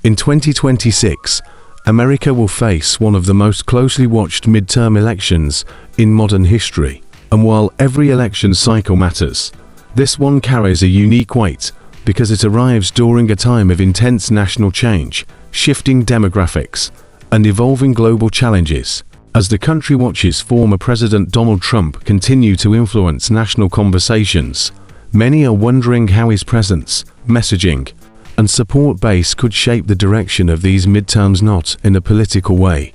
In 2026, America will face one of the most closely watched midterm elections in modern history. And while every election cycle matters, this one carries a unique weight because it arrives during a time of intense national change, shifting demographics, and evolving global challenges. As the country watches former President Donald Trump continue to influence national conversations, many are wondering how his presence, messaging, and support base could shape the direction of these midterms, not in a political way,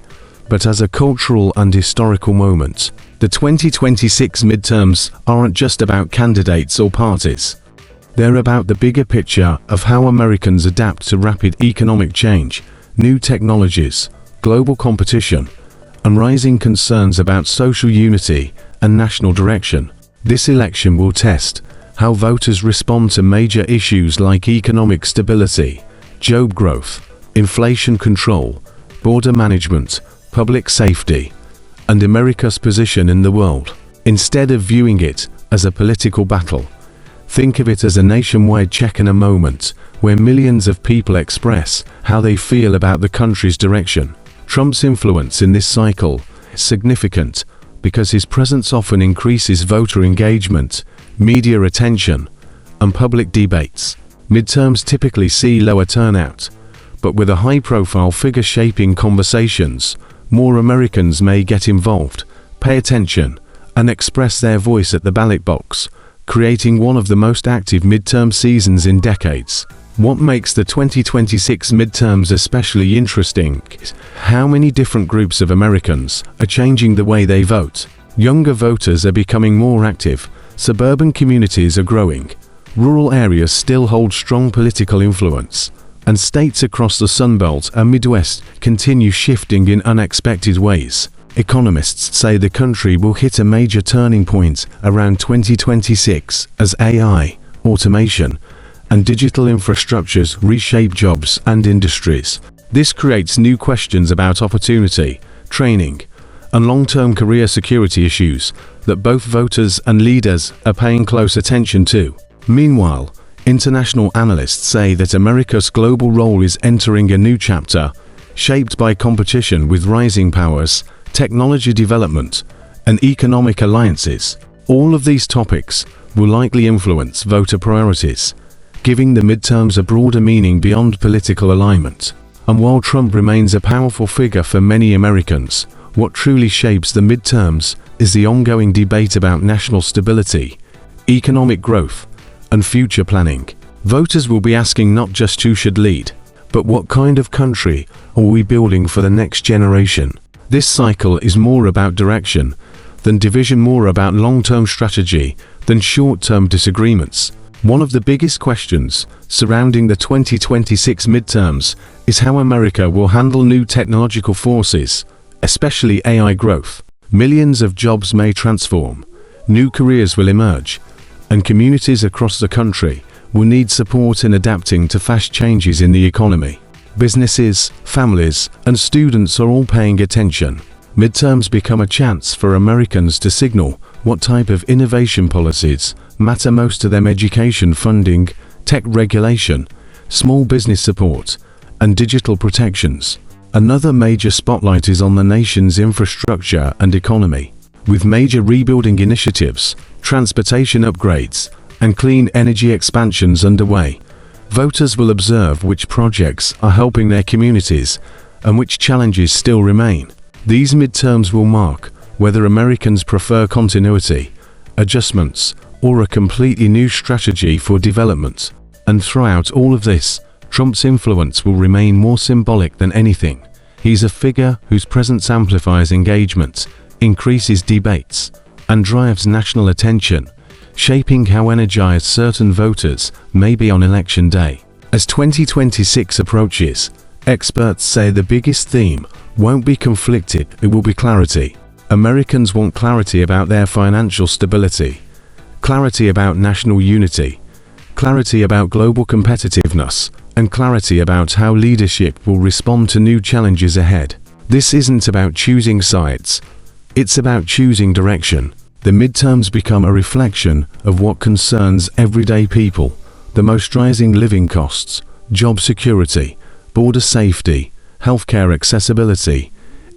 but as a cultural and historical moment. The 2026 midterms aren't just about candidates or parties. They're about the bigger picture of how Americans adapt to rapid economic change, new technologies, global competition, and rising concerns about social unity and national direction. This election will test how voters respond to major issues like economic stability, job growth, inflation control, border management, public safety, and America's position in the world. Instead of viewing it as a political battle, think of it as a nationwide check in a moment where millions of people express how they feel about the country's direction. Trump's influence in this cycle is significant because his presence often increases voter engagement, media attention, and public debates. Midterms typically see lower turnout, but with a high-profile figure shaping conversations, more Americans may get involved, pay attention, and express their voice at the ballot box, creating one of the most active midterm seasons in decades. What makes the 2026 midterms especially interesting is how many different groups of Americans are changing the way they vote. Younger voters are becoming more active, suburban communities are growing, rural areas still hold strong political influence, and states across the Sunbelt and Midwest continue shifting in unexpected ways. Economists say the country will hit a major turning point around 2026 as AI, automation, and digital infrastructures reshape jobs and industries. This creates new questions about opportunity, training, and long-term career security issues that both voters and leaders are paying close attention to. Meanwhile, international analysts say that America's global role is entering a new chapter, shaped by competition with rising powers, technology development, and economic alliances. All of these topics will likely influence voter priorities, giving the midterms a broader meaning beyond political alignment. And while Trump remains a powerful figure for many Americans, what truly shapes the midterms is the ongoing debate about national stability, economic growth, and future planning. Voters will be asking not just who should lead, but what kind of country are we building for the next generation. This cycle is more about direction than division, more about long-term strategy than short-term disagreements. One of the biggest questions surrounding the 2026 midterms is how America will handle new technological forces, especially AI growth. Millions of jobs may transform, new careers will emerge, and communities across the country will need support in adapting to fast changes in the economy. Businesses, families, and students are all paying attention. Midterms become a chance for Americans to signal what type of innovation policies matter most to them: education funding, tech regulation, small business support, and digital protections. Another major spotlight is on the nation's infrastructure and economy. With major rebuilding initiatives, transportation upgrades, and clean energy expansions underway, voters will observe which projects are helping their communities and which challenges still remain. These midterms will mark whether Americans prefer continuity, adjustments, or a completely new strategy for development. And throughout all of this, Trump's influence will remain more symbolic than anything. He's a figure whose presence amplifies engagement, increases debates, and drives national attention, shaping how energized certain voters may be on election day. As 2026 approaches, experts say the biggest theme won't be conflicted, it will be clarity. Americans want clarity about their financial stability, clarity about national unity, clarity about global competitiveness, and clarity about how leadership will respond to new challenges ahead. This isn't about choosing sides, it's about choosing direction. The midterms become a reflection of what concerns everyday people: the most rising living costs, job security, border safety, healthcare accessibility,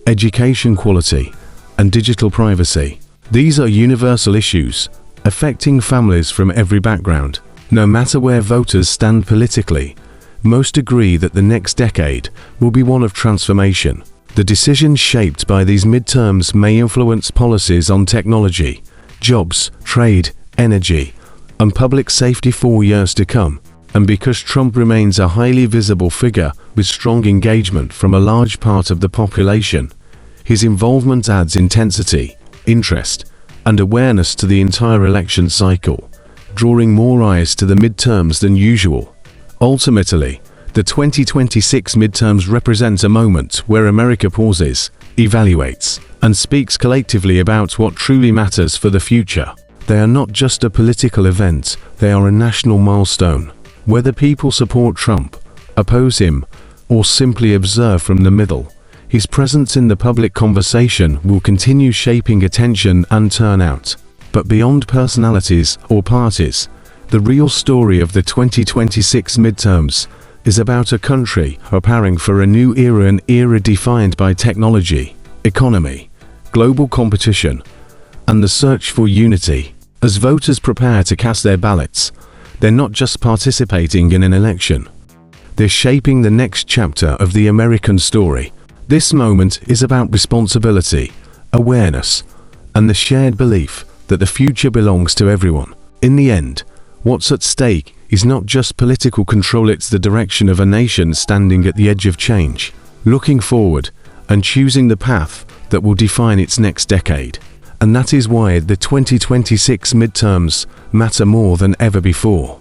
education quality, and digital privacy. These are universal issues, affecting families from every background. No matter where voters stand politically, most agree that the next decade will be one of transformation. The decisions shaped by these midterms may influence policies on technology, jobs, trade, energy, and public safety for years to come. And because Trump remains a highly visible figure with strong engagement from a large part of the population, his involvement adds intensity, interest, and awareness to the entire election cycle, drawing more eyes to the midterms than usual. Ultimately, the 2026 midterms represent a moment where America pauses, evaluates, and speaks collectively about what truly matters for the future. They are not just a political event, they are a national milestone. Whether people support Trump, oppose him, or simply observe from the middle, his presence in the public conversation will continue shaping attention and turnout. But beyond personalities or parties, the real story of the 2026 midterms is about a country preparing for a new era, an era defined by technology, economy, global competition, and the search for unity. As voters prepare to cast their ballots, they're not just participating in an election, they're shaping the next chapter of the American story. This moment is about responsibility, awareness, and the shared belief that the future belongs to everyone. In the end, what's at stake is not just political control, it's the direction of a nation standing at the edge of change, looking forward and choosing the path that will define its next decade. And that is why the 2026 midterms matter more than ever before.